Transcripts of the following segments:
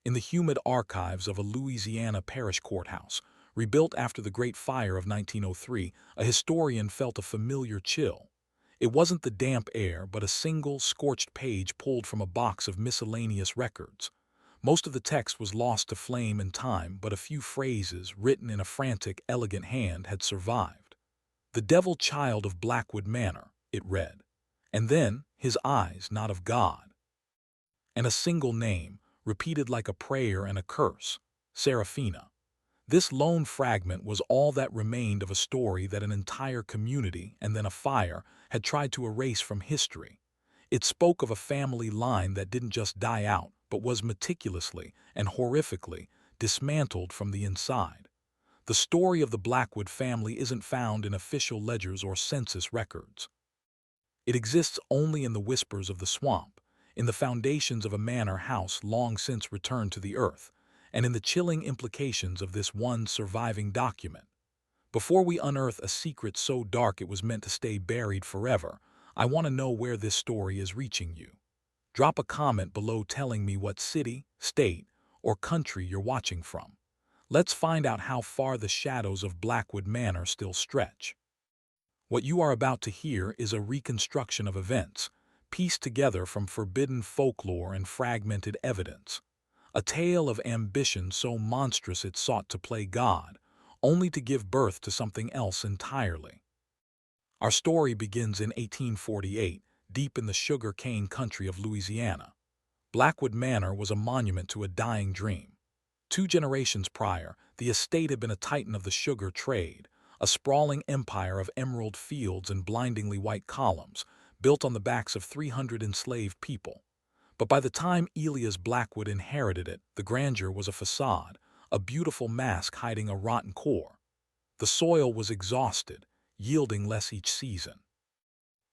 in the humid archives of a Louisiana parish courthouse. Rebuilt after the Great Fire of 1903, a historian felt a familiar chill. It wasn't the damp air, but a single, scorched page pulled from a box of miscellaneous records. Most of the text was lost to flame and time, but a few phrases, written in a frantic, elegant hand, had survived. "The devil child of Blackwood Manor," it read. And then, his eyes, not of God. And a single name, repeated like a prayer and a curse: Seraphina. This lone fragment was all that remained of a story that an entire community, and then a fire, had tried to erase from history. It spoke of a family line that didn't just die out, but was meticulously and horrifically dismantled from the inside. The story of the Blackwood family isn't found in official ledgers or census records. It exists only in the whispers of the swamp, in the foundations of a manor house long since returned to the earth, and in the chilling implications of this one surviving document. Before we unearth a secret so dark it was meant to stay buried forever, I want to know where this story is reaching you. Drop a comment below telling me what city, state, or country you're watching from. Let's find out how far the shadows of Blackwood Manor still stretch. What you are about to hear is a reconstruction of events, pieced together from forbidden folklore and fragmented evidence. A tale of ambition so monstrous it sought to play God, only to give birth to something else entirely. Our story begins in 1848, deep in the sugar cane country of Louisiana. Blackwood Manor was a monument to a dying dream. 2 generations prior, the estate had been a titan of the sugar trade, a sprawling empire of emerald fields and blindingly white columns, built on the backs of 300 enslaved people. But by the time Elias Blackwood inherited it, the grandeur was a facade, a beautiful mask hiding a rotten core. The soil was exhausted, yielding less each season.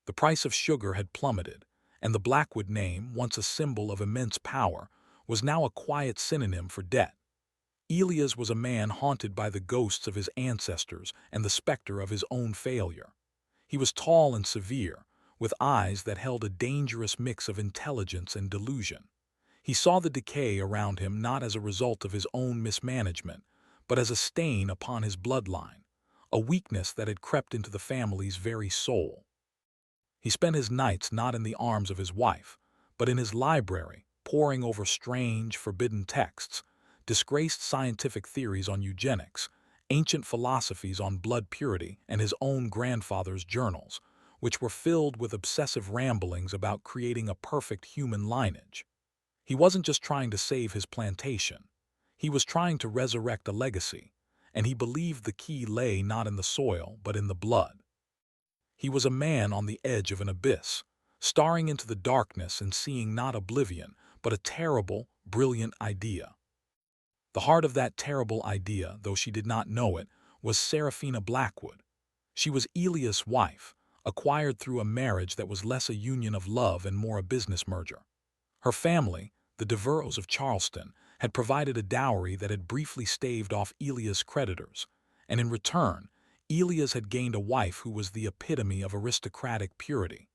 The price of sugar had plummeted, and the Blackwood name, once a symbol of immense power, was now a quiet synonym for debt. Elias was a man haunted by the ghosts of his ancestors and the specter of his own failure. He was tall and severe, with eyes that held a dangerous mix of intelligence and delusion. He saw the decay around him not as a result of his own mismanagement, but as a stain upon his bloodline, a weakness that had crept into the family's very soul. He spent his nights not in the arms of his wife, but in his library, poring over strange, forbidden texts, disgraced scientific theories on eugenics, ancient philosophies on blood purity, and his own grandfather's journals, which were filled with obsessive ramblings about creating a perfect human lineage. He wasn't just trying to save his plantation. He was trying to resurrect a legacy, and he believed the key lay not in the soil, but in the blood. He was a man on the edge of an abyss, staring into the darkness and seeing not oblivion, but a terrible, brilliant idea. The heart of that terrible idea, though she did not know it, was Seraphina Blackwood. She was Elias' wife, acquired through a marriage that was less a union of love and more a business merger. Her family, the Devereaux of Charleston, had provided a dowry that had briefly staved off Elias' creditors, and in return, Elias had gained a wife who was the epitome of aristocratic purity.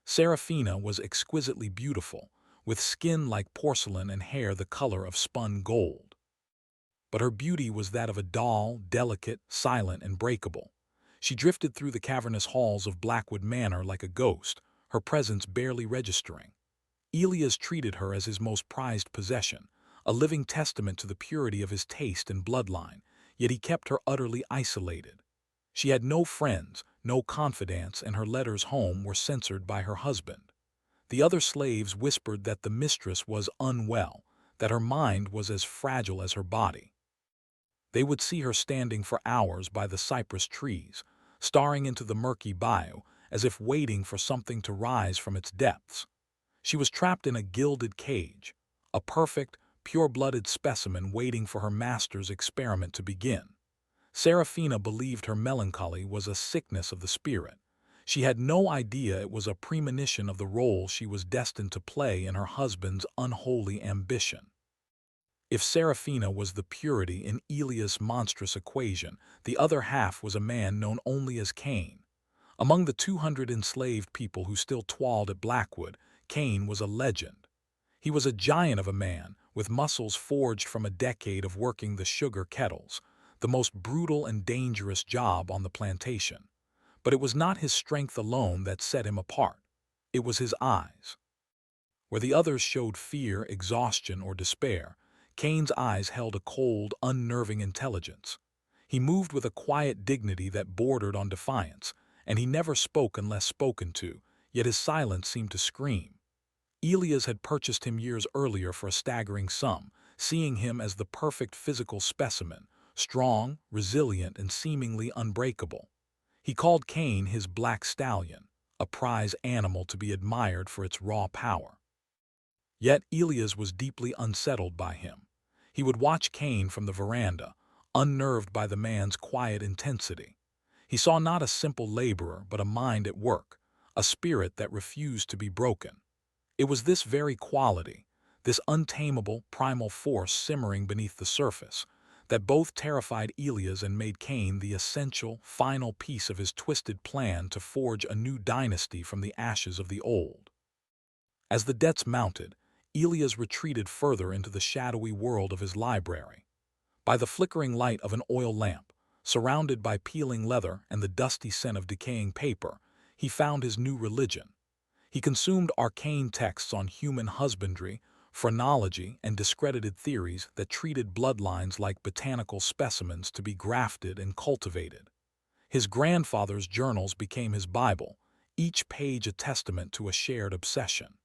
Seraphina was exquisitely beautiful, with skin like porcelain and hair the color of spun gold. But her beauty was that of a doll, delicate, silent, and breakable. She drifted through the cavernous halls of Blackwood Manor like a ghost, her presence barely registering. Elias treated her as his most prized possession, a living testament to the purity of his taste and bloodline, yet he kept her utterly isolated. She had no friends, no confidants, and her letters home were censored by her husband. The other slaves whispered that the mistress was unwell, that her mind was as fragile as her body. They would see her standing for hours by the cypress trees, staring into the murky bayou, as if waiting for something to rise from its depths. She was trapped in a gilded cage, a perfect, pure-blooded specimen waiting for her master's experiment to begin. Seraphina believed her melancholy was a sickness of the spirit. She had no idea it was a premonition of the role she was destined to play in her husband's unholy ambition. If Seraphina was the purity in Elias' monstrous equation, the other half was a man known only as Cain. Among the 200 enslaved people who still toiled at Blackwood, Cain was a legend. He was a giant of a man, with muscles forged from a decade of working the sugar kettles, the most brutal and dangerous job on the plantation. But it was not his strength alone that set him apart. It was his eyes. Where the others showed fear, exhaustion, or despair, Cain's eyes held a cold, unnerving intelligence. He moved with a quiet dignity that bordered on defiance, and he never spoke unless spoken to, yet his silence seemed to scream. Elias had purchased him years earlier for a staggering sum, seeing him as the perfect physical specimen, strong, resilient, and seemingly unbreakable. He called Cain his black stallion, a prize animal to be admired for its raw power. Yet Elias was deeply unsettled by him. He would watch Cain from the veranda, unnerved by the man's quiet intensity. He saw not a simple laborer, but a mind at work, a spirit that refused to be broken. It was this very quality, this untamable, primal force simmering beneath the surface, that both terrified Elias and made Cain the essential, final piece of his twisted plan to forge a new dynasty from the ashes of the old. As the debts mounted, Elias retreated further into the shadowy world of his library. By the flickering light of an oil lamp, surrounded by peeling leather and the dusty scent of decaying paper, he found his new religion. He consumed arcane texts on human husbandry, phrenology, and discredited theories that treated bloodlines like botanical specimens to be grafted and cultivated. His grandfather's journals became his Bible, each page a testament to a shared obsession.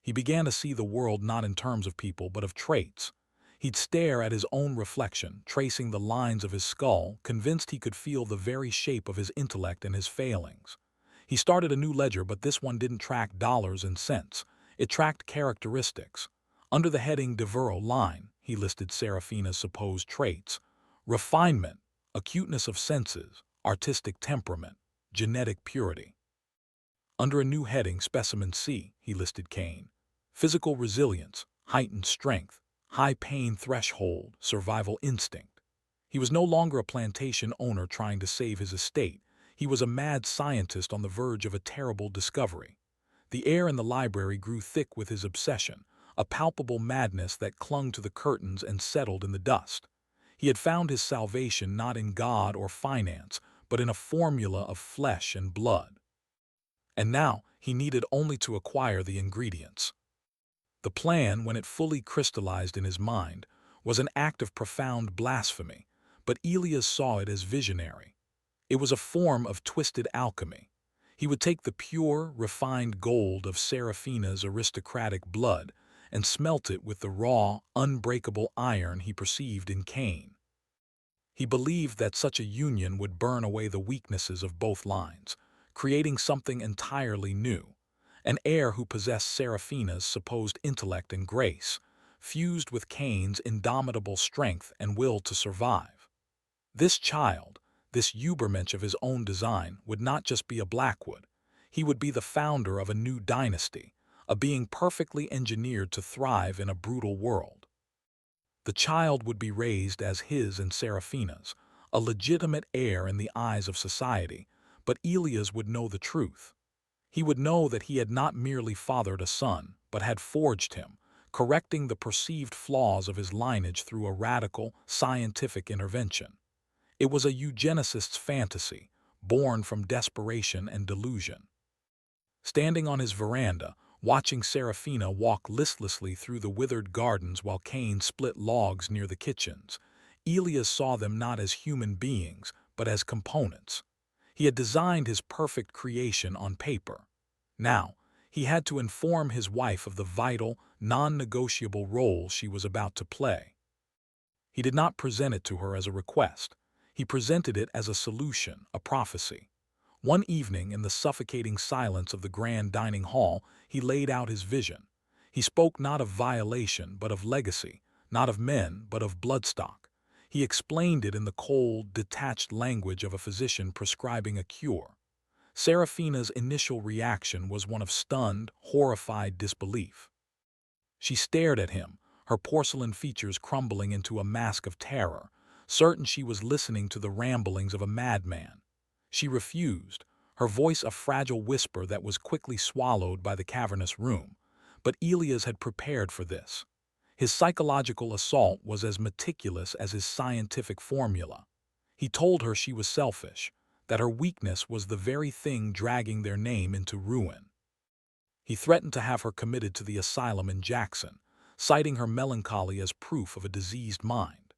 He began to see the world not in terms of people but of traits. He'd stare at his own reflection, tracing the lines of his skull, convinced he could feel the very shape of his intellect and his failings. He started a new ledger, but this one didn't track dollars and cents. It tracked characteristics. Under the heading Devereux line, he listed Seraphina's supposed traits: refinement, acuteness of senses, artistic temperament, genetic purity. Under a new heading, Specimen C, he listed Cain: physical resilience, heightened strength, high pain threshold, survival instinct. He was no longer a plantation owner trying to save his estate. He was a mad scientist on the verge of a terrible discovery. The air in the library grew thick with his obsession, a palpable madness that clung to the curtains and settled in the dust. He had found his salvation not in God or finance, but in a formula of flesh and blood. And now he needed only to acquire the ingredients. The plan, when it fully crystallized in his mind, was an act of profound blasphemy, but Elias saw it as visionary. It was a form of twisted alchemy. He would take the pure, refined gold of Seraphina's aristocratic blood and smelt it with the raw, unbreakable iron he perceived in Cain. He believed that such a union would burn away the weaknesses of both lines, creating something entirely new, an heir who possessed Seraphina's supposed intellect and grace, fused with Cain's indomitable strength and will to survive. This child, this Ubermensch of his own design, would not just be a Blackwood. He would be the founder of a new dynasty, a being perfectly engineered to thrive in a brutal world. The child would be raised as his and Seraphina's, a legitimate heir in the eyes of society, but Elias would know the truth. He would know that he had not merely fathered a son, but had forged him, correcting the perceived flaws of his lineage through a radical, scientific intervention. It was a eugenicist's fantasy, born from desperation and delusion. Standing on his veranda, watching Seraphina walk listlessly through the withered gardens while Cain split logs near the kitchens, Elias saw them not as human beings, but as components. He had designed his perfect creation on paper. Now, he had to inform his wife of the vital, non-negotiable role she was about to play. He did not present it to her as a request. He presented it as a solution, a prophecy. One evening, in the suffocating silence of the grand dining hall, he laid out his vision. He spoke not of violation, but of legacy, not of men, but of bloodstock. He explained it in the cold, detached language of a physician prescribing a cure. Seraphina's initial reaction was one of stunned, horrified disbelief. She stared at him, her porcelain features crumbling into a mask of terror, certain she was listening to the ramblings of a madman. She refused, her voice a fragile whisper that was quickly swallowed by the cavernous room. But Elias had prepared for this. His psychological assault was as meticulous as his scientific formula. He told her she was selfish, that her weakness was the very thing dragging their name into ruin. He threatened to have her committed to the asylum in Jackson, citing her melancholy as proof of a diseased mind.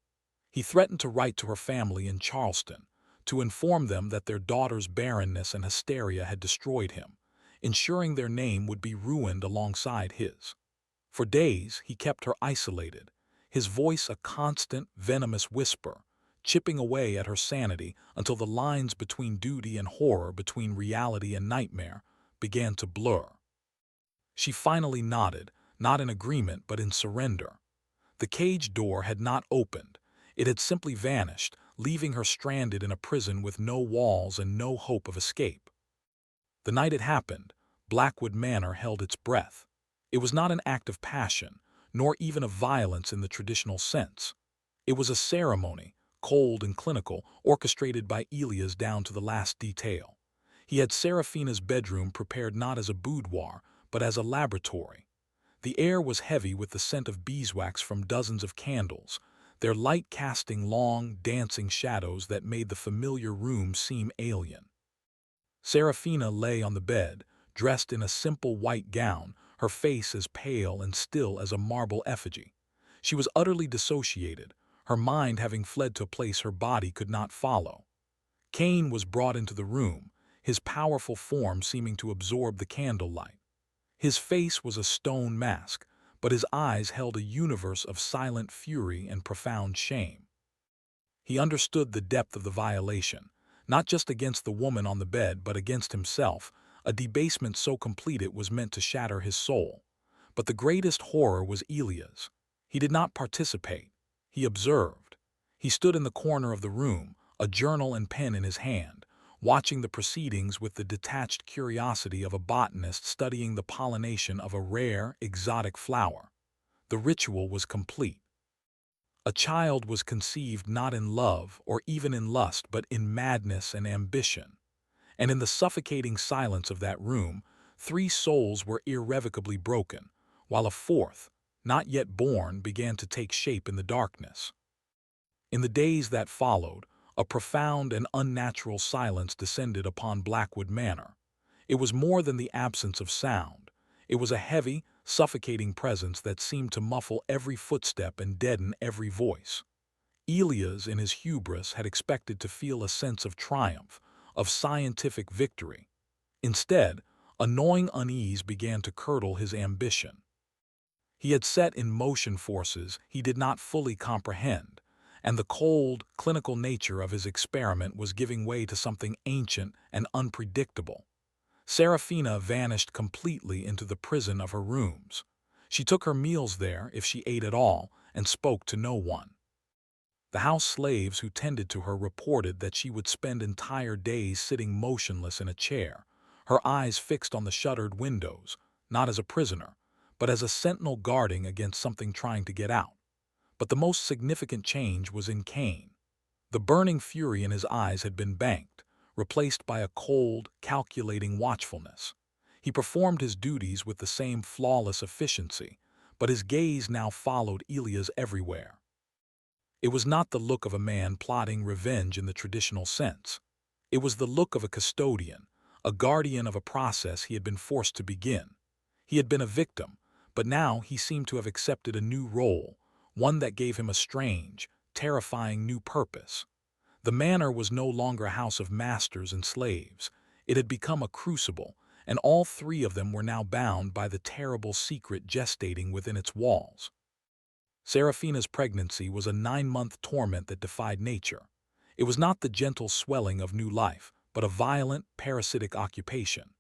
He threatened to write to her family in Charleston, to inform them that their daughter's barrenness and hysteria had destroyed him, ensuring their name would be ruined alongside his. For days, he kept her isolated, his voice a constant, venomous whisper, chipping away at her sanity until the lines between duty and horror, between reality and nightmare, began to blur. She finally nodded, not in agreement but in surrender. The cage door had not opened. It had simply vanished, leaving her stranded in a prison with no walls and no hope of escape. The night it happened, Blackwood Manor held its breath. It was not an act of passion, nor even of violence in the traditional sense. It was a ceremony, cold and clinical, orchestrated by Elias down to the last detail. He had Serafina's bedroom prepared not as a boudoir, but as a laboratory. The air was heavy with the scent of beeswax from dozens of candles, their light casting long, dancing shadows that made the familiar room seem alien. Serafina lay on the bed, dressed in a simple white gown, her face as pale and still as a marble effigy. She was utterly dissociated, her mind having fled to a place her body could not follow. Cain was brought into the room, his powerful form seeming to absorb the candlelight. His face was a stone mask, but his eyes held a universe of silent fury and profound shame. He understood the depth of the violation, not just against the woman on the bed but against himself, a debasement so complete it was meant to shatter his soul. But the greatest horror was Elias. He did not participate. He observed. He stood in the corner of the room, a journal and pen in his hand, watching the proceedings with the detached curiosity of a botanist studying the pollination of a rare, exotic flower. The ritual was complete. A child was conceived not in love or even in lust but in madness and ambition. And in the suffocating silence of that room, 3 souls were irrevocably broken, while a 4th, not yet born, began to take shape in the darkness. In the days that followed, a profound and unnatural silence descended upon Blackwood Manor. It was more than the absence of sound. It was a heavy, suffocating presence that seemed to muffle every footstep and deaden every voice. Elias, in his hubris, had expected to feel a sense of triumph, of scientific victory. Instead, a gnawing unease began to curdle his ambition. He had set in motion forces he did not fully comprehend, and the cold, clinical nature of his experiment was giving way to something ancient and unpredictable. Serafina vanished completely into the prison of her rooms. She took her meals there, if she ate at all, and spoke to no one. The house slaves who tended to her reported that she would spend entire days sitting motionless in a chair, her eyes fixed on the shuttered windows, not as a prisoner, but as a sentinel guarding against something trying to get out. But the most significant change was in Cain. The burning fury in his eyes had been banked, replaced by a cold, calculating watchfulness. He performed his duties with the same flawless efficiency, but his gaze now followed Elias everywhere. It was not the look of a man plotting revenge in the traditional sense. It was the look of a custodian, a guardian of a process he had been forced to begin. He had been a victim, but now he seemed to have accepted a new role, one that gave him a strange, terrifying new purpose. The manor was no longer a house of masters and slaves. It had become a crucible, and all 3 of them were now bound by the terrible secret gestating within its walls. Serafina's pregnancy was a 9-month torment that defied nature. It was not the gentle swelling of new life, but a violent, parasitic occupation.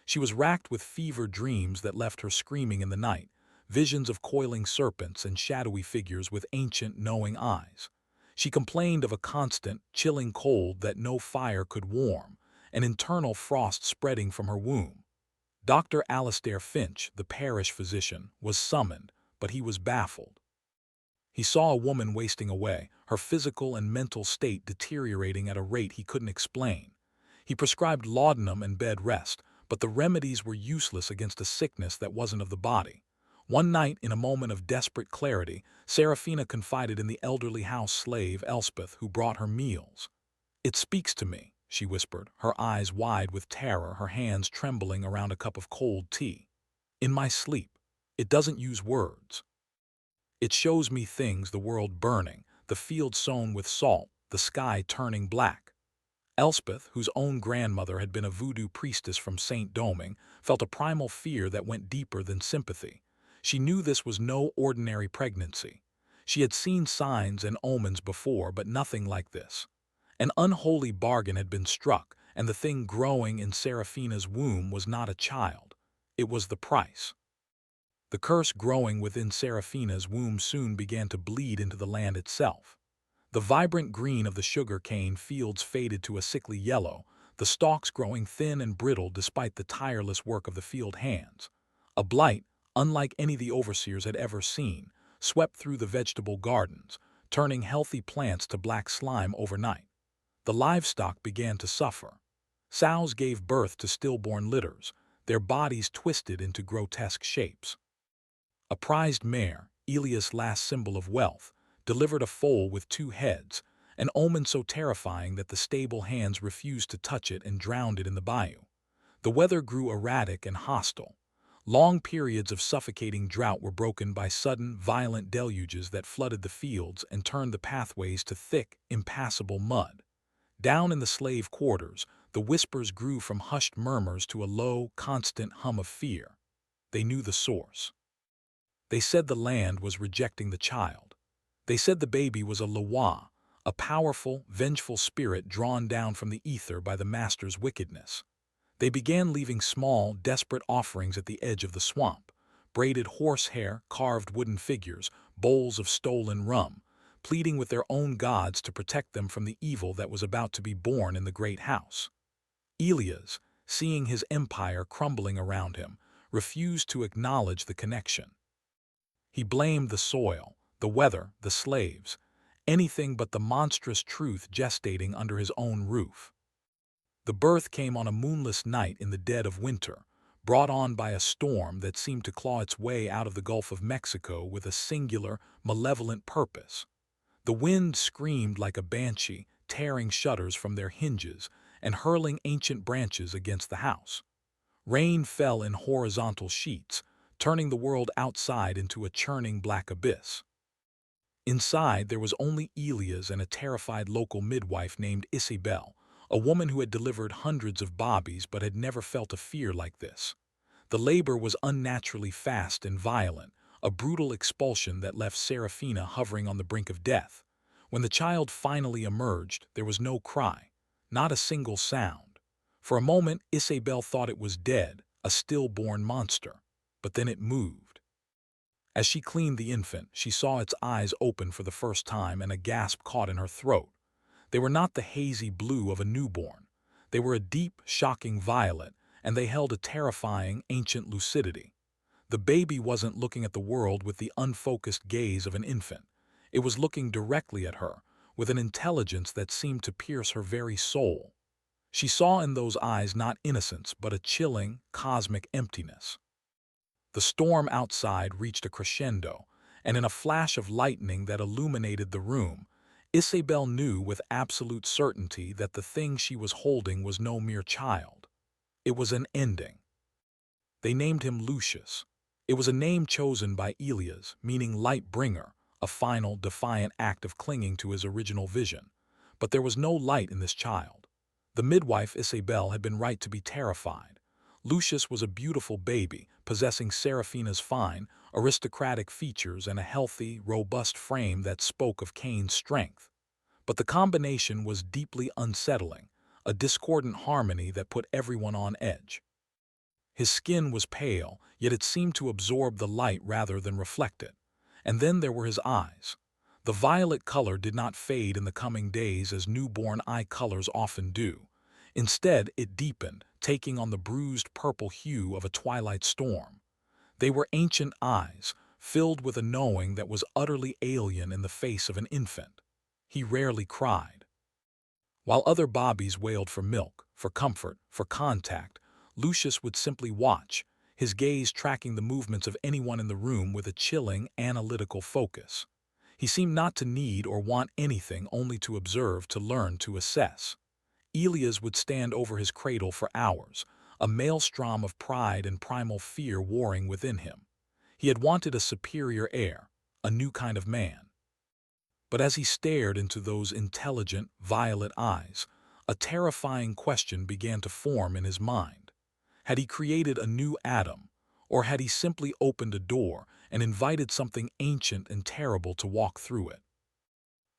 She was racked with fever dreams that left her screaming in the night, visions of coiling serpents and shadowy figures with ancient, knowing eyes. She complained of a constant, chilling cold that no fire could warm, an internal frost spreading from her womb. Dr. Alistair Finch, the parish physician, was summoned, but he was baffled. He saw a woman wasting away, her physical and mental state deteriorating at a rate he couldn't explain. He prescribed laudanum and bed rest, but the remedies were useless against a sickness that wasn't of the body. One night, in a moment of desperate clarity, Seraphina confided in the elderly house slave, Elspeth, who brought her meals. "It speaks to me," she whispered, her eyes wide with terror, her hands trembling around a cup of cold tea. "In my sleep. It doesn't use words. It shows me things, the world burning, the field sown with salt, the sky turning black." Elspeth, whose own grandmother had been a voodoo priestess from St. Domingue, felt a primal fear that went deeper than sympathy. She knew this was no ordinary pregnancy. She had seen signs and omens before, but nothing like this. An unholy bargain had been struck, and the thing growing in Seraphina's womb was not a child. It was the price. The curse growing within Seraphina's womb soon began to bleed into the land itself. The vibrant green of the sugar cane fields faded to a sickly yellow, the stalks growing thin and brittle despite the tireless work of the field hands. A blight, unlike any the overseers had ever seen, swept through the vegetable gardens, turning healthy plants to black slime overnight. The livestock began to suffer. Sows gave birth to stillborn litters, their bodies twisted into grotesque shapes. A prized mare, Elias' last symbol of wealth, delivered a foal with 2 heads, an omen so terrifying that the stable hands refused to touch it and drowned it in the bayou. The weather grew erratic and hostile. Long periods of suffocating drought were broken by sudden, violent deluges that flooded the fields and turned the pathways to thick, impassable mud. Down in the slave quarters, the whispers grew from hushed murmurs to a low, constant hum of fear. They knew the source. They said the land was rejecting the child. They said the baby was a Loa, a powerful, vengeful spirit drawn down from the ether by the master's wickedness. They began leaving small, desperate offerings at the edge of the swamp: braided horsehair, carved wooden figures, bowls of stolen rum, pleading with their own gods to protect them from the evil that was about to be born in the great house. Elias, seeing his empire crumbling around him, refused to acknowledge the connection. He blamed the soil, the weather, the slaves, anything but the monstrous truth gestating under his own roof. The birth came on a moonless night in the dead of winter, brought on by a storm that seemed to claw its way out of the Gulf of Mexico with a singular, malevolent purpose. The wind screamed like a banshee, tearing shutters from their hinges and hurling ancient branches against the house. Rain fell in horizontal sheets, turning the world outside into a churning black abyss. Inside, there was only Elias and a terrified local midwife named Isabel, a woman who had delivered hundreds of babies but had never felt a fear like this. The labor was unnaturally fast and violent, a brutal expulsion that left Seraphina hovering on the brink of death. When the child finally emerged, there was no cry, not a single sound. For a moment, Isabel thought it was dead, a stillborn monster. But then it moved. As she cleaned the infant, she saw its eyes open for the first time and a gasp caught in her throat. They were not the hazy blue of a newborn. They were a deep, shocking violet, and they held a terrifying, ancient lucidity. The baby wasn't looking at the world with the unfocused gaze of an infant. It was looking directly at her, with an intelligence that seemed to pierce her very soul. She saw in those eyes not innocence, but a chilling, cosmic emptiness. The storm outside reached a crescendo, and in a flash of lightning that illuminated the room, Isabel knew with absolute certainty that the thing she was holding was no mere child. It was an ending. They named him Lucius. It was a name chosen by Elias, meaning light bringer, a final, defiant act of clinging to his original vision. But there was no light in this child. The midwife, Isabel, had been right to be terrified. Lucius was a beautiful baby, possessing Seraphina's fine, aristocratic features and a healthy, robust frame that spoke of Cain's strength. But the combination was deeply unsettling, a discordant harmony that put everyone on edge. His skin was pale, yet it seemed to absorb the light rather than reflect it. And then there were his eyes. The violet color did not fade in the coming days as newborn eye colors often do. Instead, it deepened, taking on the bruised purple hue of a twilight storm. They were ancient eyes, filled with a knowing that was utterly alien in the face of an infant. He rarely cried. While other bobbies wailed for milk, for comfort, for contact, Lucius would simply watch, his gaze tracking the movements of anyone in the room with a chilling, analytical focus. He seemed not to need or want anything, only to observe, to learn, to assess. Elias would stand over his cradle for hours, a maelstrom of pride and primal fear warring within him. He had wanted a superior heir, a new kind of man. But as he stared into those intelligent, violet eyes, a terrifying question began to form in his mind. Had he created a new Adam, or had he simply opened a door and invited something ancient and terrible to walk through it?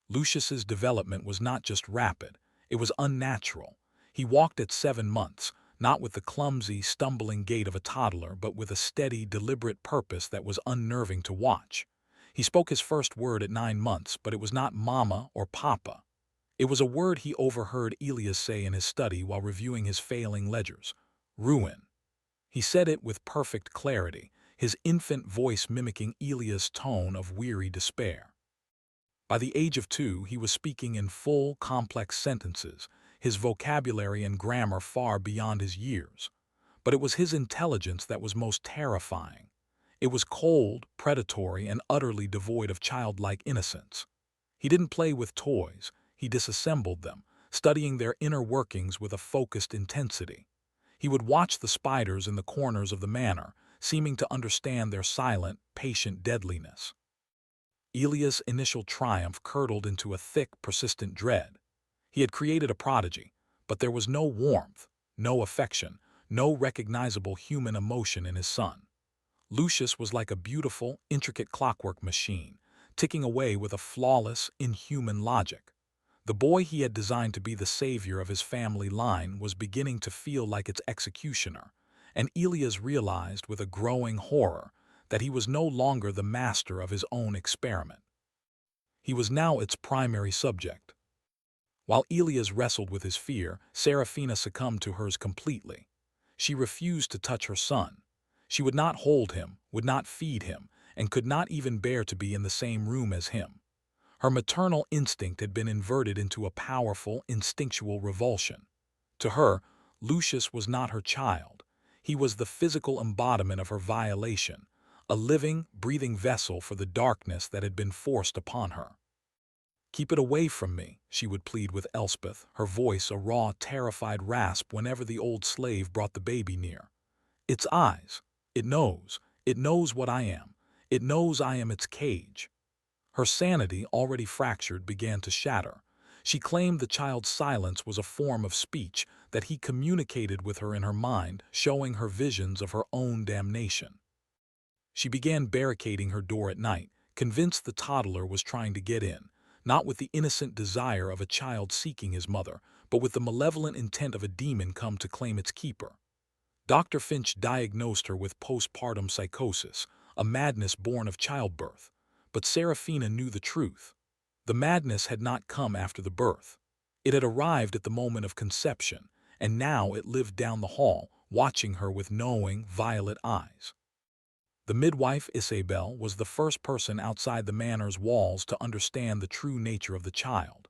Lucius's development was not just rapid, it was unnatural. He walked at 7 months, not with the clumsy, stumbling gait of a toddler, but with a steady, deliberate purpose that was unnerving to watch. He spoke his first word at 9 months, but it was not mama or papa. It was a word he overheard Elias say in his study while reviewing his failing ledgers: ruin. He said it with perfect clarity, his infant voice mimicking Elias' tone of weary despair. By the age of 2, he was speaking in full, complex sentences, his vocabulary and grammar far beyond his years. But it was his intelligence that was most terrifying. It was cold, predatory, and utterly devoid of childlike innocence. He didn't play with toys, he disassembled them, studying their inner workings with a focused intensity. He would watch the spiders in the corners of the manor, seeming to understand their silent, patient deadliness. Elias' initial triumph curdled into a thick, persistent dread. He had created a prodigy, but there was no warmth, no affection, no recognizable human emotion in his son. Lucius was like a beautiful, intricate clockwork machine, ticking away with a flawless, inhuman logic. The boy he had designed to be the savior of his family line was beginning to feel like its executioner, and Elias realized with a growing horror that he was no longer the master of his own experiment. He was now its primary subject. While Elias wrestled with his fear, Serafina succumbed to hers completely. She refused to touch her son. She would not hold him, would not feed him, and could not even bear to be in the same room as him. Her maternal instinct had been inverted into a powerful, instinctual revulsion. To her, Lucius was not her child. He was the physical embodiment of her violation, a living, breathing vessel for the darkness that had been forced upon her. "Keep it away from me," she would plead with Elspeth, her voice a raw, terrified rasp whenever the old slave brought the baby near. "Its eyes. It knows. It knows what I am. It knows I am its cage." Her sanity, already fractured, began to shatter. She claimed the child's silence was a form of speech, that he communicated with her in her mind, showing her visions of her own damnation. She began barricading her door at night, convinced the toddler was trying to get in, not with the innocent desire of a child seeking his mother, but with the malevolent intent of a demon come to claim its keeper. Dr. Finch diagnosed her with postpartum psychosis, a madness born of childbirth. But Serafina knew the truth. The madness had not come after the birth. It had arrived at the moment of conception, and now it lived down the hall, watching her with knowing, violet eyes. The midwife, Isabel, was the first person outside the manor's walls to understand the true nature of the child.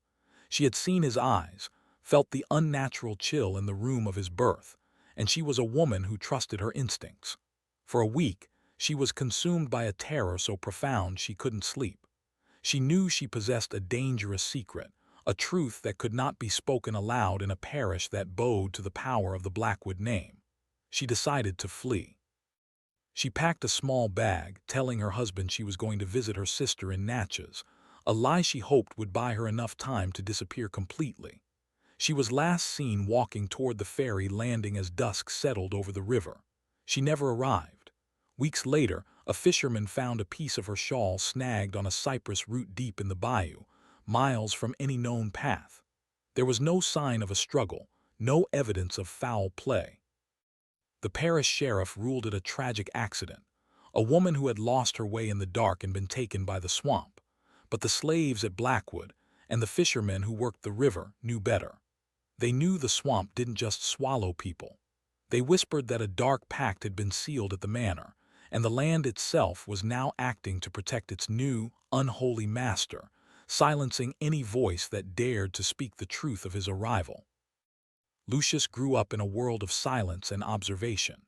She had seen his eyes, felt the unnatural chill in the room of his birth, and she was a woman who trusted her instincts. For a week, she was consumed by a terror so profound she couldn't sleep. She knew she possessed a dangerous secret, a truth that could not be spoken aloud in a parish that bowed to the power of the Blackwood name. She decided to flee. She packed a small bag, telling her husband she was going to visit her sister in Natchez, a lie she hoped would buy her enough time to disappear completely. She was last seen walking toward the ferry landing as dusk settled over the river. She never arrived. Weeks later, a fisherman found a piece of her shawl snagged on a cypress root deep in the bayou, miles from any known path. There was no sign of a struggle, no evidence of foul play. The parish sheriff ruled it a tragic accident, a woman who had lost her way in the dark and been taken by the swamp. But the slaves at Blackwood and the fishermen who worked the river knew better. They knew the swamp didn't just swallow people. They whispered that a dark pact had been sealed at the manor, and the land itself was now acting to protect its new, unholy master, silencing any voice that dared to speak the truth of his arrival. Lucius grew up in a world of silence and observation.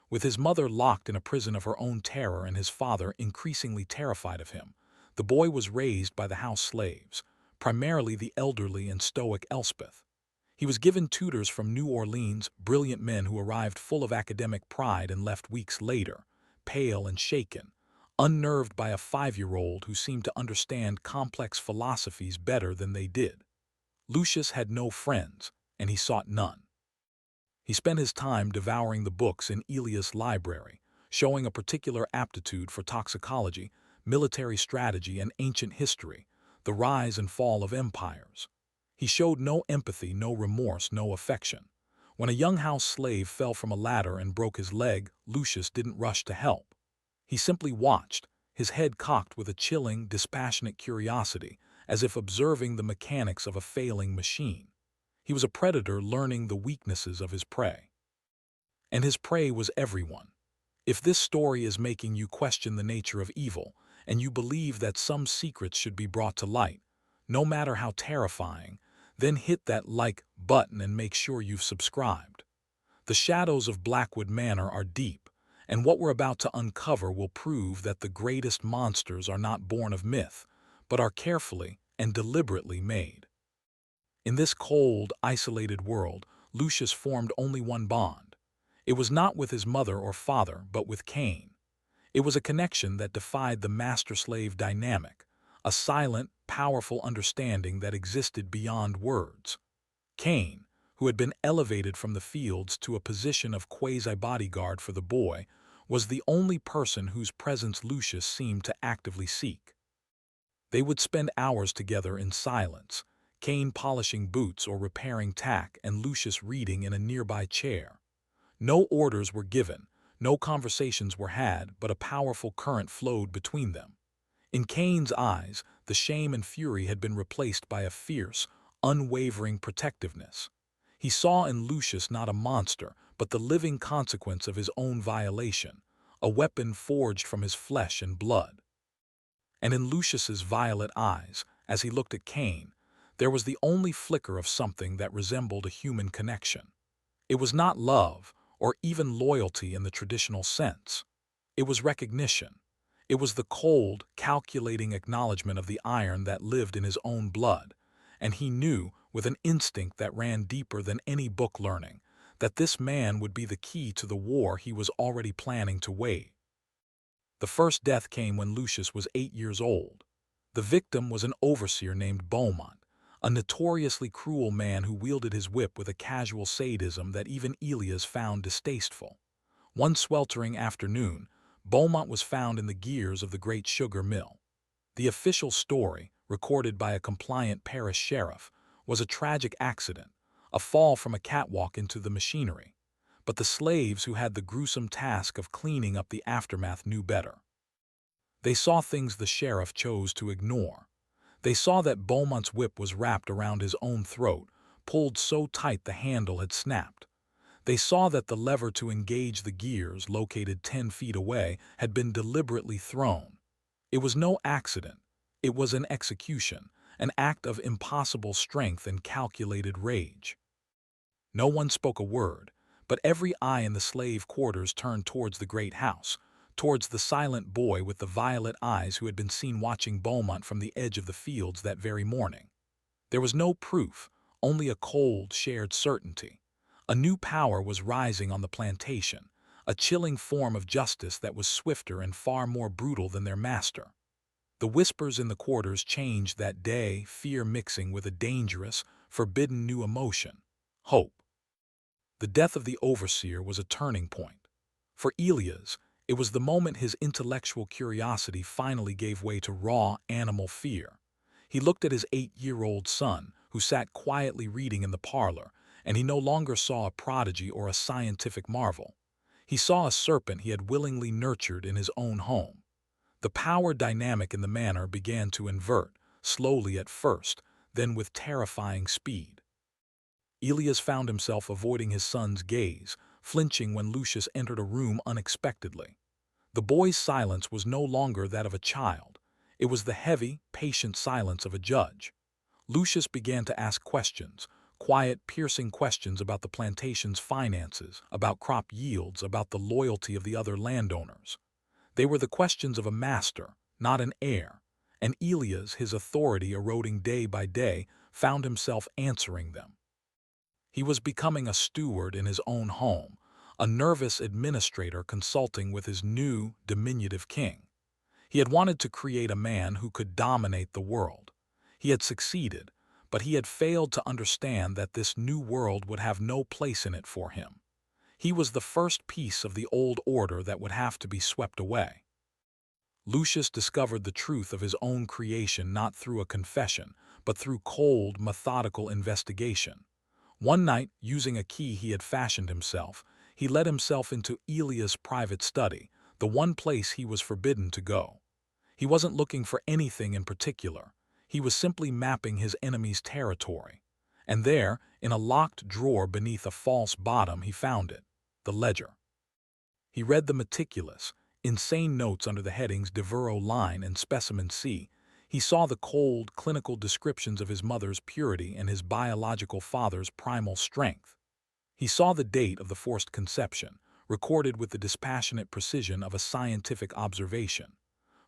With his mother locked in a prison of her own terror and his father increasingly terrified of him, the boy was raised by the house slaves, primarily the elderly and stoic Elspeth. He was given tutors from New Orleans, brilliant men who arrived full of academic pride and left weeks later, pale and shaken, unnerved by a 5-year-old who seemed to understand complex philosophies better than they did. Lucius had no friends, and he sought none. He spent his time devouring the books in Elias' library, showing a particular aptitude for toxicology, military strategy, and ancient history, the rise and fall of empires. He showed no empathy, no remorse, no affection. When a young house slave fell from a ladder and broke his leg, Lucius didn't rush to help. He simply watched, his head cocked with a chilling, dispassionate curiosity, as if observing the mechanics of a failing machine. He was a predator learning the weaknesses of his prey. And his prey was everyone. If this story is making you question the nature of evil, and you believe that some secrets should be brought to light, no matter how terrifying, then hit that like button and make sure you've subscribed. The shadows of Blackwood Manor are deep, and what we're about to uncover will prove that the greatest monsters are not born of myth, but are carefully and deliberately made. In this cold, isolated world, Lucius formed only one bond. It was not with his mother or father, but with Cain. It was a connection that defied the master-slave dynamic, a silent, powerful understanding that existed beyond words. Cain, who had been elevated from the fields to a position of quasi-bodyguard for the boy, was the only person whose presence Lucius seemed to actively seek. They would spend hours together in silence, Cain polishing boots or repairing tack and Lucius reading in a nearby chair. No orders were given, no conversations were had, but a powerful current flowed between them. In Cain's eyes, the shame and fury had been replaced by a fierce, unwavering protectiveness. He saw in Lucius not a monster, but the living consequence of his own violation, a weapon forged from his flesh and blood. And in Lucius's violet eyes, as he looked at Cain, there was the only flicker of something that resembled a human connection. It was not love, or even loyalty in the traditional sense. It was recognition. It was the cold, calculating acknowledgement of the iron that lived in his own blood, and he knew, with an instinct that ran deeper than any book learning, that this man would be the key to the war he was already planning to wage. The first death came when Lucius was 8 years old. The victim was an overseer named Beaumont, a notoriously cruel man who wielded his whip with a casual sadism that even Elias found distasteful. One sweltering afternoon, Beaumont was found in the gears of the great sugar mill. The official story, recorded by a compliant parish sheriff, was a tragic accident, a fall from a catwalk into the machinery. But the slaves who had the gruesome task of cleaning up the aftermath knew better. They saw things the sheriff chose to ignore. They saw that Beaumont's whip was wrapped around his own throat, pulled so tight the handle had snapped. They saw that the lever to engage the gears, located 10 feet away, had been deliberately thrown. It was no accident. It was an execution, an act of impossible strength and calculated rage. No one spoke a word, but every eye in the slave quarters turned towards the great house, towards the silent boy with the violet eyes who had been seen watching Beaumont from the edge of the fields that very morning. There was no proof, only a cold, shared certainty. A new power was rising on the plantation, a chilling form of justice that was swifter and far more brutal than their master. The whispers in the quarters changed that day, fear mixing with a dangerous, forbidden new emotion, hope. The death of the overseer was a turning point. For Elias, it was the moment his intellectual curiosity finally gave way to raw, animal fear. He looked at his 8-year-old son, who sat quietly reading in the parlor, and he no longer saw a prodigy or a scientific marvel. He saw a serpent he had willingly nurtured in his own home. The power dynamic in the manor began to invert, slowly at first, then with terrifying speed. Elias found himself avoiding his son's gaze, flinching when Lucius entered a room unexpectedly. The boy's silence was no longer that of a child. It was the heavy, patient silence of a judge. Lucius began to ask questions, quiet, piercing questions about the plantation's finances, about crop yields, about the loyalty of the other landowners. They were the questions of a master, not an heir, and Elias, his authority eroding day by day, found himself answering them. He was becoming a steward in his own home, a nervous administrator consulting with his new, diminutive king. He had wanted to create a man who could dominate the world. He had succeeded, but he had failed to understand that this new world would have no place in it for him. He was the first piece of the old order that would have to be swept away. Lucius discovered the truth of his own creation not through a confession, but through cold, methodical investigation. One night, using a key he had fashioned himself, he let himself into Elias' private study, the one place he was forbidden to go. He wasn't looking for anything in particular. He was simply mapping his enemy's territory. And there, in a locked drawer beneath a false bottom, he found it, the ledger. He read the meticulous, insane notes under the headings Devereux Line and Specimen C. He saw the cold, clinical descriptions of his mother's purity and his biological father's primal strength. He saw the date of the forced conception, recorded with the dispassionate precision of a scientific observation.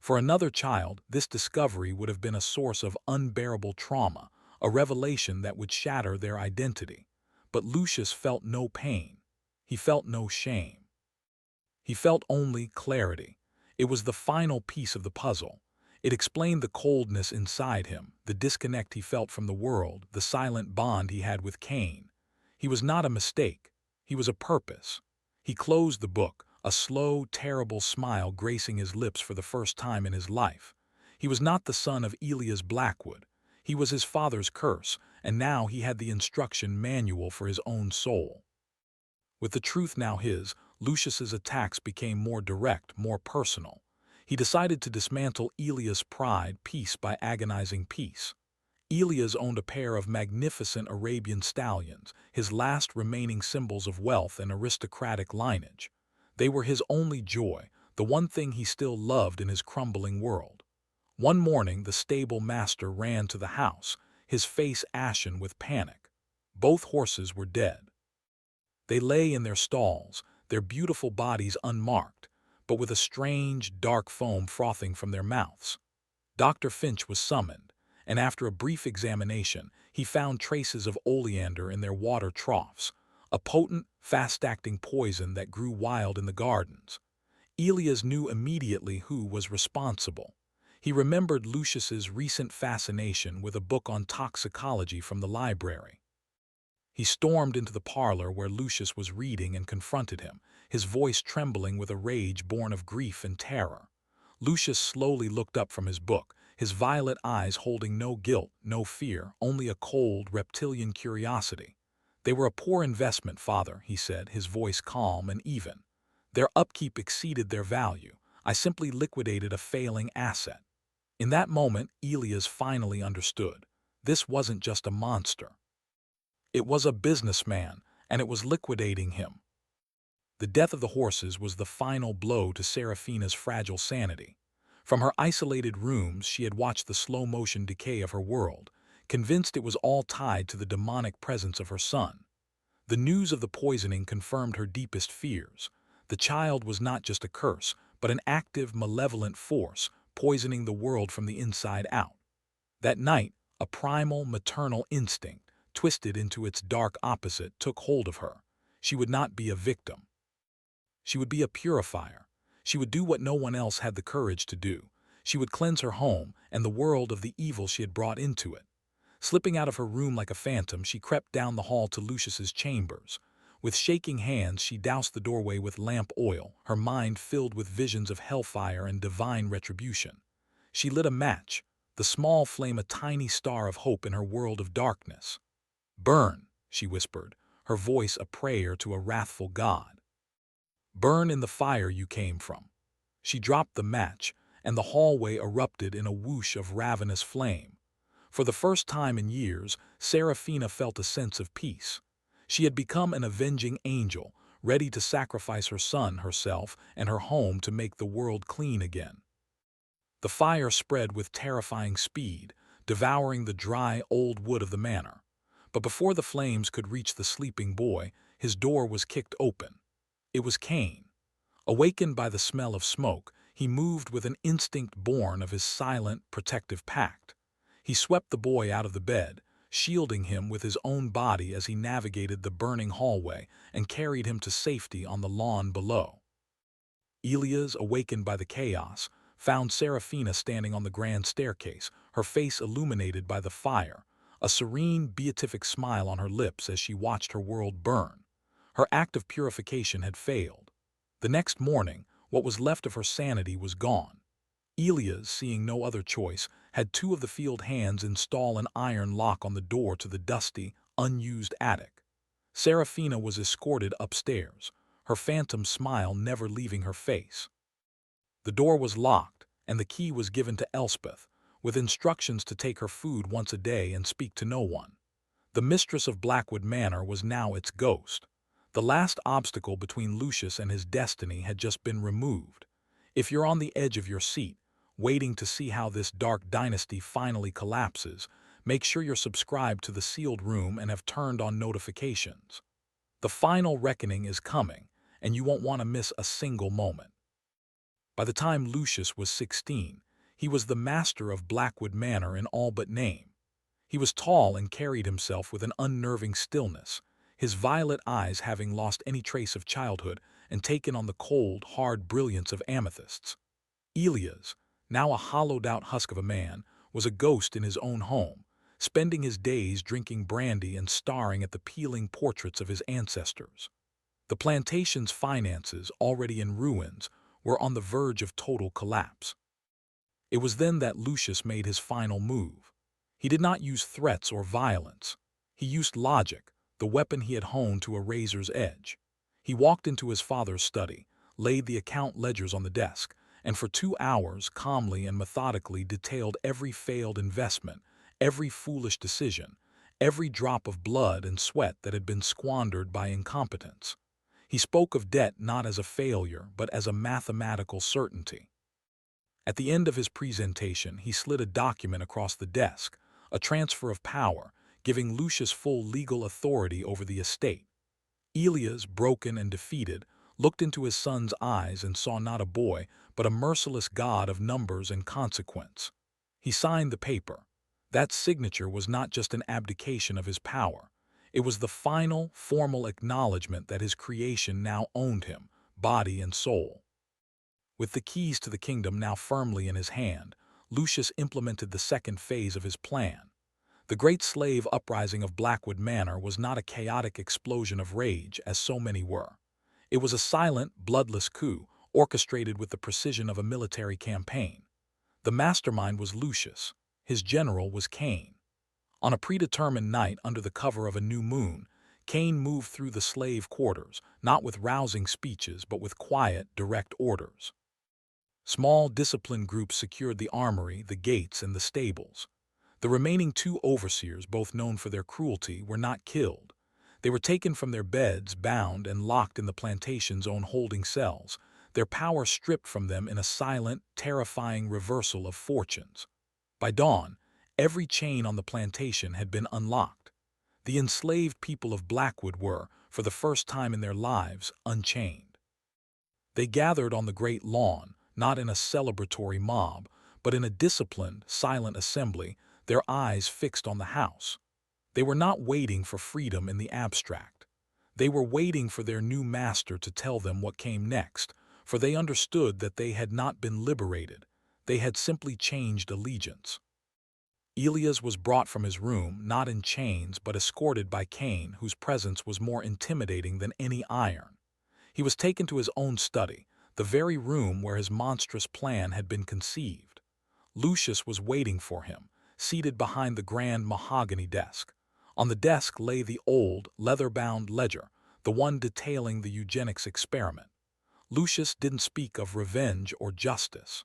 For another child, this discovery would have been a source of unbearable trauma, a revelation that would shatter their identity. But Lucius felt no pain. He felt no shame. He felt only clarity. It was the final piece of the puzzle. It explained the coldness inside him, the disconnect he felt from the world, the silent bond he had with Cain. He was not a mistake. He was a purpose. He closed the book, a slow, terrible smile gracing his lips for the first time in his life. He was not the son of Elias Blackwood. He was his father's curse, and now he had the instruction manual for his own soul. With the truth now his, Lucius's attacks became more direct, more personal. He decided to dismantle Elias' pride piece by agonizing piece. Elias owned a pair of magnificent Arabian stallions, his last remaining symbols of wealth and aristocratic lineage. They were his only joy, the one thing he still loved in his crumbling world. One morning, the stable master ran to the house, his face ashen with panic. Both horses were dead. They lay in their stalls, their beautiful bodies unmarked, but with a strange, dark foam frothing from their mouths. Dr. Finch was summoned, and after a brief examination, he found traces of oleander in their water troughs, a potent, fast-acting poison that grew wild in the gardens. Elias knew immediately who was responsible. He remembered Lucius's recent fascination with a book on toxicology from the library. He stormed into the parlor where Lucius was reading and confronted him, his voice trembling with a rage born of grief and terror. Lucius slowly looked up from his book, his violet eyes holding no guilt, no fear, only a cold, reptilian curiosity. "They were a poor investment, father," he said, his voice calm and even. "Their upkeep exceeded their value. I simply liquidated a failing asset." In that moment, Elias finally understood. This wasn't just a monster. It was a businessman, and it was liquidating him. The death of the horses was the final blow to Seraphina's fragile sanity. From her isolated rooms, she had watched the slow-motion decay of her world, convinced it was all tied to the demonic presence of her son. The news of the poisoning confirmed her deepest fears. The child was not just a curse, but an active, malevolent force, poisoning the world from the inside out. That night, a primal, maternal instinct, twisted into its dark opposite, took hold of her. She would not be a victim. She would be a purifier. She would do what no one else had the courage to do. She would cleanse her home and the world of the evil she had brought into it. Slipping out of her room like a phantom, she crept down the hall to Lucius's chambers. With shaking hands, she doused the doorway with lamp oil, her mind filled with visions of hellfire and divine retribution. She lit a match, the small flame a tiny star of hope in her world of darkness. "Burn," she whispered, her voice a prayer to a wrathful God. "Burn in the fire you came from." She dropped the match, and the hallway erupted in a whoosh of ravenous flame. For the first time in years, Seraphina felt a sense of peace. She had become an avenging angel, ready to sacrifice her son, herself, and her home to make the world clean again. The fire spread with terrifying speed, devouring the dry, old wood of the manor. But before the flames could reach the sleeping boy, his door was kicked open. It was Cain. Awakened by the smell of smoke, he moved with an instinct born of his silent, protective pact. He swept the boy out of the bed, shielding him with his own body as he navigated the burning hallway and carried him to safety on the lawn below. Elias, awakened by the chaos, found Serafina standing on the grand staircase, her face illuminated by the fire, a serene, beatific smile on her lips as she watched her world burn. Her act of purification had failed. The next morning, what was left of her sanity was gone. Elias, seeing no other choice, had two of the field hands install an iron lock on the door to the dusty, unused attic. Serafina was escorted upstairs, her phantom smile never leaving her face. The door was locked, and the key was given to Elspeth, with instructions to take her food once a day and speak to no one. The mistress of Blackwood Manor was now its ghost. The last obstacle between Lucius and his destiny had just been removed. If you're on the edge of your seat, waiting to see how this dark dynasty finally collapses, make sure you're subscribed to the Sealed Room and have turned on notifications. The final reckoning is coming, and you won't want to miss a single moment. By the time Lucius was 16, he was the master of Blackwood Manor in all but name. He was tall and carried himself with an unnerving stillness, his violet eyes having lost any trace of childhood and taken on the cold, hard brilliance of amethysts. Elias, now a hollowed-out husk of a man, was a ghost in his own home, spending his days drinking brandy and staring at the peeling portraits of his ancestors. The plantation's finances, already in ruins, were on the verge of total collapse. It was then that Lucius made his final move. He did not use threats or violence. He used logic, the weapon he had honed to a razor's edge. He walked into his father's study, laid the account ledgers on the desk, and for 2 hours calmly and methodically detailed every failed investment, every foolish decision, every drop of blood and sweat that had been squandered by incompetence. He spoke of debt not as a failure, but as a mathematical certainty. At the end of his presentation, he slid a document across the desk, a transfer of power, giving Lucius full legal authority over the estate. Elias, broken and defeated, looked into his son's eyes and saw not a boy, but a merciless god of numbers and consequence. He signed the paper. That signature was not just an abdication of his power. It was the final, formal acknowledgement that his creation now owned him, body and soul. With the keys to the kingdom now firmly in his hand, Lucius implemented the second phase of his plan. The great slave uprising of Blackwood Manor was not a chaotic explosion of rage, as so many were. It was a silent, bloodless coup, orchestrated with the precision of a military campaign. The mastermind was Lucius. His general was Cain. On a predetermined night under the cover of a new moon, Cain moved through the slave quarters, not with rousing speeches but with quiet, direct orders. Small, disciplined groups secured the armory, the gates, and the stables. The remaining 2 overseers, both known for their cruelty, were not killed. They were taken from their beds, bound, and locked in the plantation's own holding cells, their power stripped from them in a silent, terrifying reversal of fortunes. By dawn, every chain on the plantation had been unlocked. The enslaved people of Blackwood were, for the first time in their lives, unchained. They gathered on the great lawn, not in a celebratory mob, but in a disciplined, silent assembly, their eyes fixed on the house. They were not waiting for freedom in the abstract. They were waiting for their new master to tell them what came next, for they understood that they had not been liberated. They had simply changed allegiance. Elias was brought from his room, not in chains, but escorted by Cain, whose presence was more intimidating than any iron. He was taken to his own study, the very room where his monstrous plan had been conceived. Lucius was waiting for him, seated behind the grand mahogany desk. On the desk lay the old, leather-bound ledger, the one detailing the eugenics experiment. Lucius didn't speak of revenge or justice.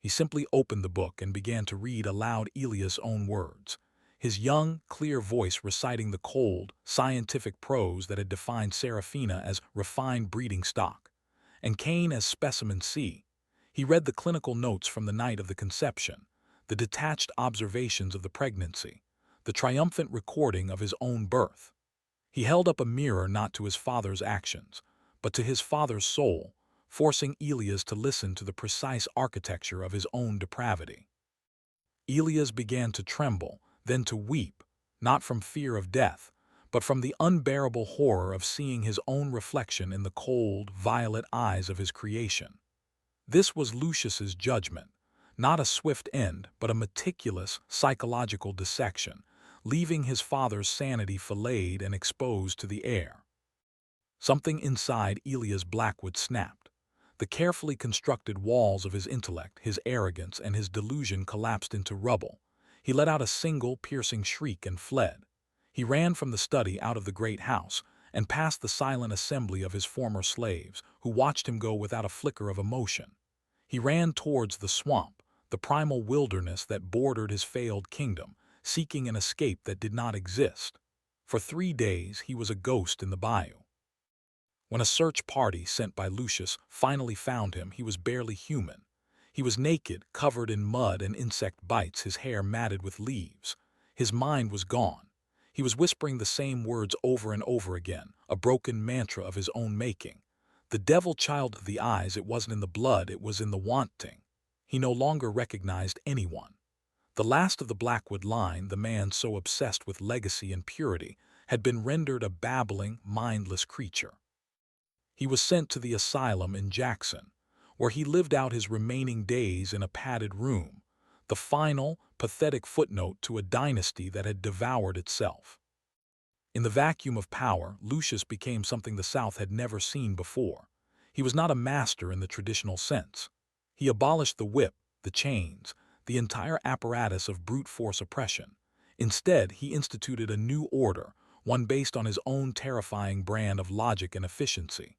He simply opened the book and began to read aloud Elias' own words, his young, clear voice reciting the cold, scientific prose that had defined Serafina as refined breeding stock, and Cain as specimen C. He read the clinical notes from the night of the conception, the detached observations of the pregnancy, the triumphant recording of his own birth. He held up a mirror not to his father's actions, but to his father's soul, forcing Elias to listen to the precise architecture of his own depravity. Elias began to tremble, then to weep, not from fear of death, but from the unbearable horror of seeing his own reflection in the cold, violet eyes of his creation. This was Lucius's judgment, not a swift end, but a meticulous, psychological dissection, leaving his father's sanity filleted and exposed to the air. Something inside Elias Blackwood snapped. The carefully constructed walls of his intellect, his arrogance, and his delusion collapsed into rubble. He let out a single, piercing shriek and fled. He ran from the study out of the great house, and past the silent assembly of his former slaves, who watched him go without a flicker of emotion. He ran towards the swamp, the primal wilderness that bordered his failed kingdom, seeking an escape that did not exist. For 3 days he was a ghost in the bayou. When a search party sent by Lucius finally found him, he was barely human. He was naked, covered in mud and insect bites, his hair matted with leaves. His mind was gone. He was whispering the same words over and over again, a broken mantra of his own making. The devil child of the eyes, it wasn't in the blood, it was in the wanting. He no longer recognized anyone. The last of the Blackwood line, the man so obsessed with legacy and purity, had been rendered a babbling, mindless creature. He was sent to the asylum in Jackson, where he lived out his remaining days in a padded room, the final, pathetic footnote to a dynasty that had devoured itself. In the vacuum of power, Lucius became something the South had never seen before. He was not a master in the traditional sense. He abolished the whip, the chains, the entire apparatus of brute force oppression. Instead, he instituted a new order, one based on his own terrifying brand of logic and efficiency.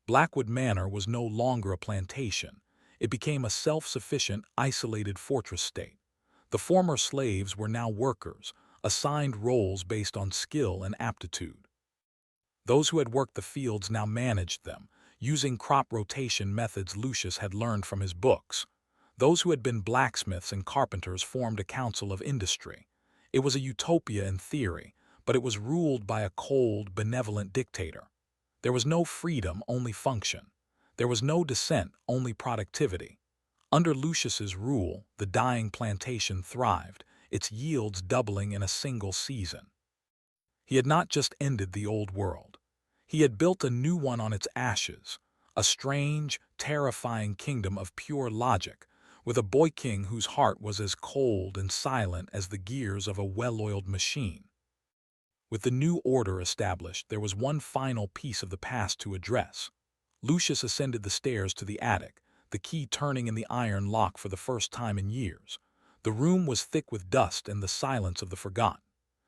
Blackwood Manor was no longer a plantation. It became a self-sufficient, isolated fortress state. The former slaves were now workers, assigned roles based on skill and aptitude. Those who had worked the fields now managed them, using crop rotation methods Lucius had learned from his books. Those who had been blacksmiths and carpenters formed a council of industry. It was a utopia in theory, but it was ruled by a cold, benevolent dictator. There was no freedom, only function. There was no dissent, only productivity. Under Lucius's rule, the dying plantation thrived, its yields doubling in a single season. He had not just ended the old world. He had built a new one on its ashes, a strange, terrifying kingdom of pure logic, with a boy king whose heart was as cold and silent as the gears of a well-oiled machine. With the new order established, there was one final piece of the past to address. Lucius ascended the stairs to the attic, the key turning in the iron lock for the first time in years. The room was thick with dust and the silence of the forgotten.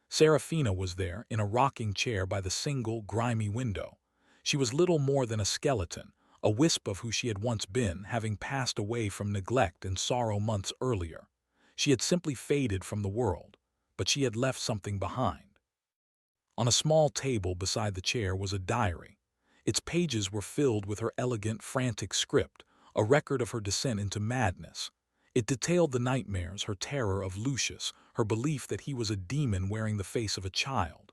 Serafina was there, in a rocking chair by the single, grimy window. She was little more than a skeleton, a wisp of who she had once been, having passed away from neglect and sorrow months earlier. She had simply faded from the world, but she had left something behind. On a small table beside the chair was a diary. Its pages were filled with her elegant, frantic script, a record of her descent into madness. It detailed the nightmares, her terror of Lucius, her belief that he was a demon wearing the face of a child.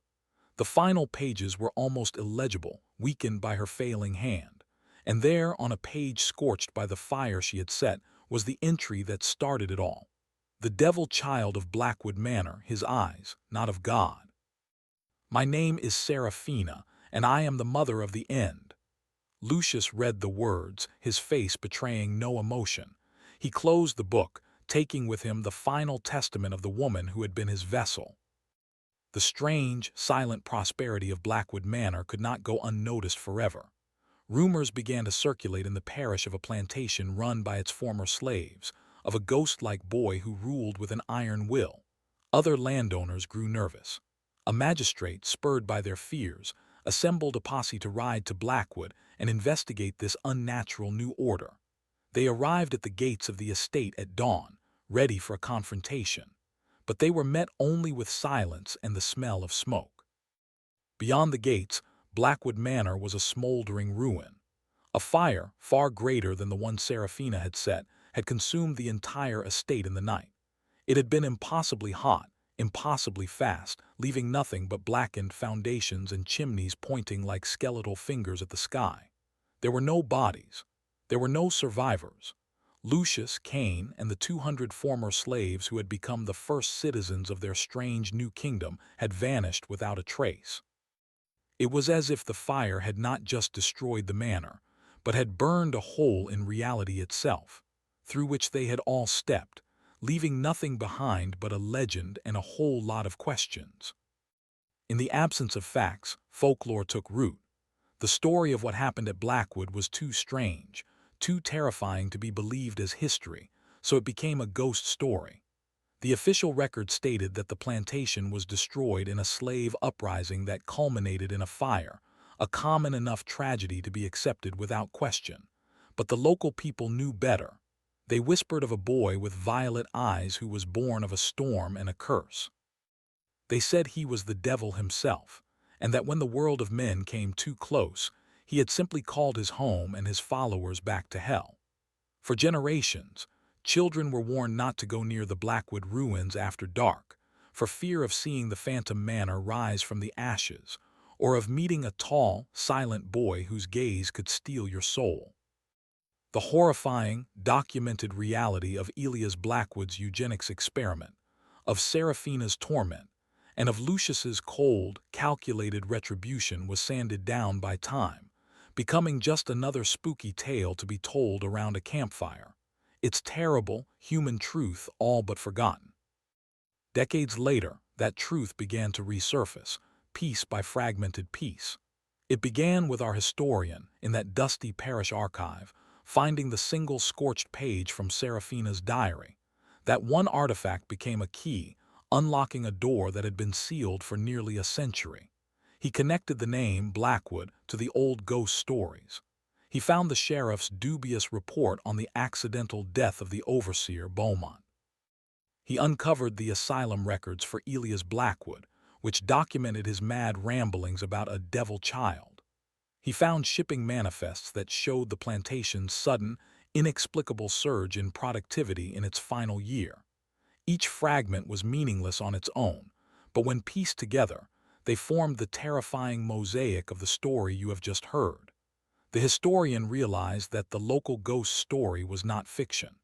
The final pages were almost illegible, weakened by her failing hand. And there, on a page scorched by the fire she had set, was the entry that started it all. The devil child of Blackwood Manor, his eyes, not of God. My name is Serafina, and I am the mother of the end. Lucius read the words, his face betraying no emotion. He closed the book, taking with him the final testament of the woman who had been his vessel. The strange, silent prosperity of Blackwood Manor could not go unnoticed forever. Rumors began to circulate in the parish of a plantation run by its former slaves, of a ghost-like boy who ruled with an iron will. Other landowners grew nervous. A magistrate, spurred by their fears, assembled a posse to ride to Blackwood and investigate this unnatural new order. They arrived at the gates of the estate at dawn, ready for a confrontation, but they were met only with silence and the smell of smoke. Beyond the gates, Blackwood Manor was a smoldering ruin. A fire, far greater than the one Serafina had set, had consumed the entire estate in the night. It had been impossibly hot, impossibly fast, leaving nothing but blackened foundations and chimneys pointing like skeletal fingers at the sky. There were no bodies. There were no survivors. Lucius, Cain, and the 200 former slaves who had become the first citizens of their strange new kingdom had vanished without a trace. It was as if the fire had not just destroyed the manor, but had burned a hole in reality itself, through which they had all stepped, leaving nothing behind but a legend and a whole lot of questions. In the absence of facts, folklore took root. The story of what happened at Blackwood was too strange, too terrifying to be believed as history, so it became a ghost story. The official record stated that the plantation was destroyed in a slave uprising that culminated in a fire, a common enough tragedy to be accepted without question. But the local people knew better. They whispered of a boy with violet eyes who was born of a storm and a curse. They said he was the devil himself, and that when the world of men came too close, he had simply called his home and his followers back to hell. For generations, children were warned not to go near the Blackwood ruins after dark, for fear of seeing the phantom manor rise from the ashes, or of meeting a tall, silent boy whose gaze could steal your soul. The horrifying, documented reality of Elias Blackwood's eugenics experiment, of Seraphina's torment, and of Lucius's cold, calculated retribution was sanded down by time, becoming just another spooky tale to be told around a campfire, its terrible, human truth all but forgotten. Decades later, that truth began to resurface, piece by fragmented piece. It began with our historian, in that dusty parish archive, finding the single scorched page from Seraphina's diary. That one artifact became a key, unlocking a door that had been sealed for nearly a century. He connected the name Blackwood to the old ghost stories. He found the sheriff's dubious report on the accidental death of the overseer Beaumont. He uncovered the asylum records for Elias Blackwood, which documented his mad ramblings about a devil child. He found shipping manifests that showed the plantation's sudden, inexplicable surge in productivity in its final year. Each fragment was meaningless on its own, but when pieced together, they formed the terrifying mosaic of the story you have just heard. The historian realized that the local ghost story was not fiction.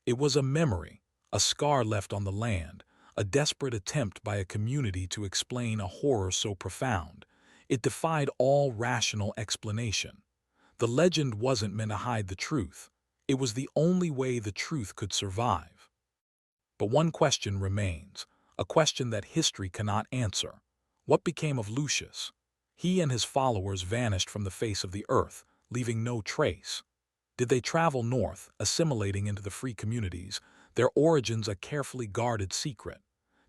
It was a memory, a scar left on the land, a desperate attempt by a community to explain a horror so profound. It defied all rational explanation. The legend wasn't meant to hide the truth. It was the only way the truth could survive. But one question remains, a question that history cannot answer. What became of Lucius? He and his followers vanished from the face of the earth, leaving no trace. Did they travel north, assimilating into the free communities, their origins a carefully guarded secret?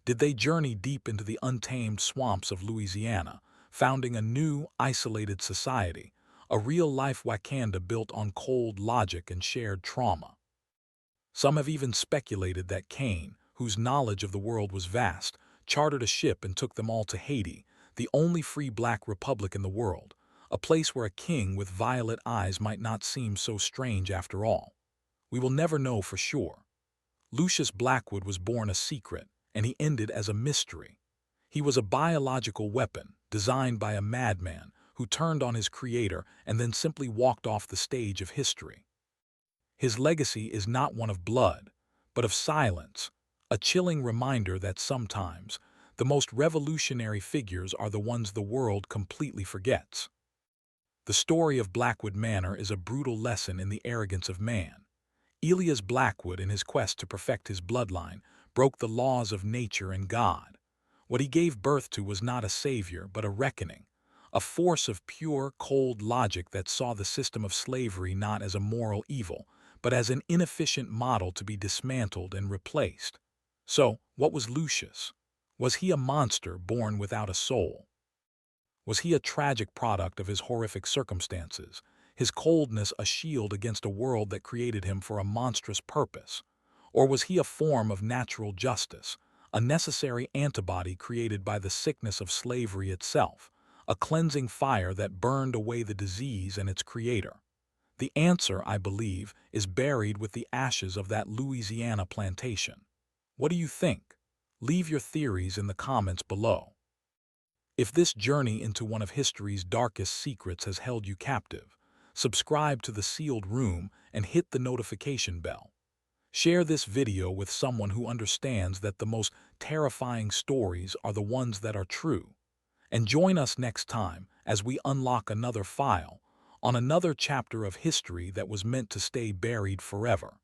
Did they journey deep into the untamed swamps of Louisiana, founding a new, isolated society, a real-life Wakanda built on cold logic and shared trauma? Some have even speculated that Cain, whose knowledge of the world was vast, chartered a ship and took them all to Haiti, the only free black republic in the world, a place where a king with violet eyes might not seem so strange after all. We will never know for sure. Lucius Blackwood was born a secret, and he ended as a mystery. He was a biological weapon, designed by a madman who turned on his creator and then simply walked off the stage of history. His legacy is not one of blood, but of silence, a chilling reminder that sometimes the most revolutionary figures are the ones the world completely forgets. The story of Blackwood Manor is a brutal lesson in the arrogance of man. Elias Blackwood, in his quest to perfect his bloodline, broke the laws of nature and God. What he gave birth to was not a savior, but a reckoning, a force of pure, cold logic that saw the system of slavery not as a moral evil, but as an inefficient model to be dismantled and replaced. So, what was Lucius? Was he a monster born without a soul? Was he a tragic product of his horrific circumstances, his coldness a shield against a world that created him for a monstrous purpose? Or was he a form of natural justice, a necessary antibody created by the sickness of slavery itself, a cleansing fire that burned away the disease and its creator? The answer, I believe, is buried with the ashes of that Louisiana plantation. What do you think? Leave your theories in the comments below. If this journey into one of history's darkest secrets has held you captive, subscribe to the Sealed Room and hit the notification bell. Share this video with someone who understands that the most terrifying stories are the ones that are true. And join us next time as we unlock another file on another chapter of history that was meant to stay buried forever.